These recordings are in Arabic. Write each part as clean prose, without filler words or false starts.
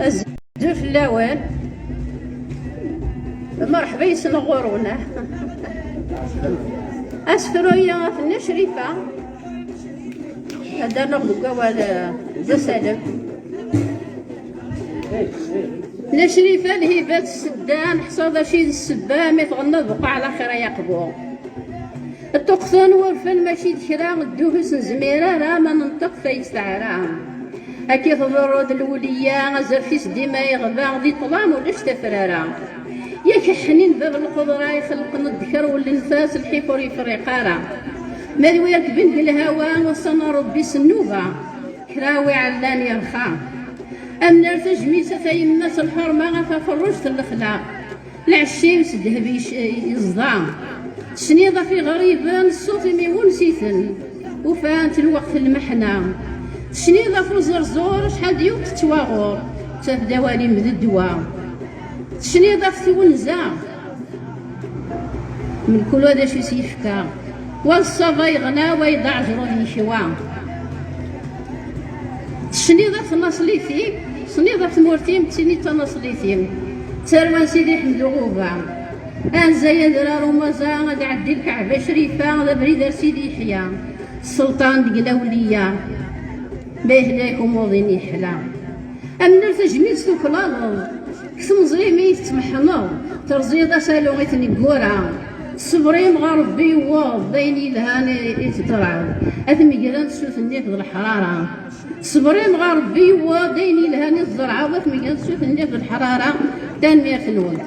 الزجر في الأول مرحبا يسنغورونا أسفرويا في النشريفة هذا نغلو قوال بسالم نشريفة الهبات السدان حصاد شي السبام يتغنى بقى على خير يقبو التقصان ورفن ماشي دكرا الدوهس زميرة راه ما ننطق فيستعرا هكي تضرد الولية زرفيس ديما يغبا ذي طلام ولاش تفرارا ياك حنين باب القدرة يخلقنا الذكر والنفاس الحيفور يفريقارا مالويك بنت الهوى وصنا ربي سنوبة كراوي علان يرخا أمنا تجميسة فيمناس الحرمة غفا فرجت الأخلاق العشيمس الذهبي يصدام شنيضة في غريبا الصوت ميمون سيثن وفانت الوقت المحنة شنيضة في الزرزور شحال ديوك تتواغور تاف دوالي من الدواء شنيضة في ونزا من كل هذا شي سيفكا والصبا يغنى ويضع جرود يشوا شنيضة في نصليتي شنيضة في مورتيم تسيني تنصليتيم تروان سيدي حمدو غوبا أنزايا درار ومزا غادي عدي الكعبة شريفة غدا بريدة سيدي يحيى السلطان دقلاولية باهلاكم وضيني يحلى أمنا تجميل سوكلالو كسم زريمي يتمحنو ترزيضة سالو غيت نقورا صبري مغا ربي واض دايني لهاني يتطرعو أثمي قران سوث النيف ذو الحرارة صبري مغا ربي واض دايني لهاني الزرعة وأثمي قران سوث النيف ذو الحرارة تنمية النون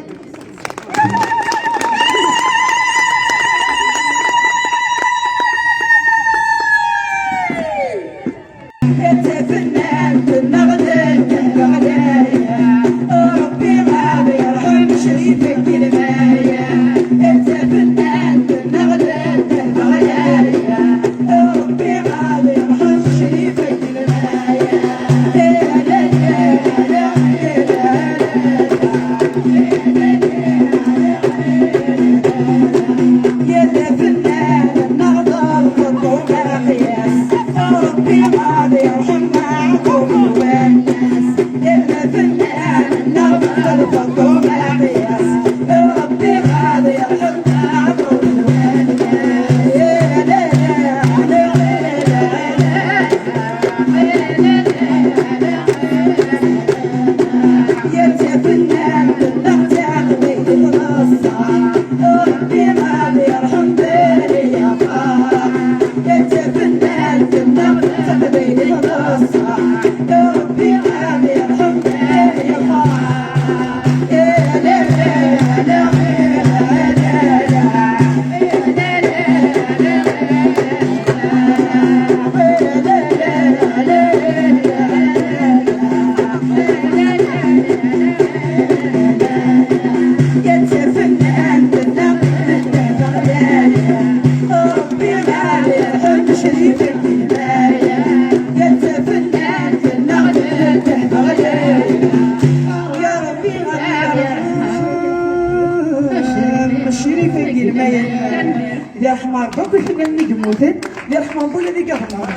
يا حمار بابا خلينا نجموتين يا حمار بولا دي قهوة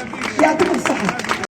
يعطيكم الصحة.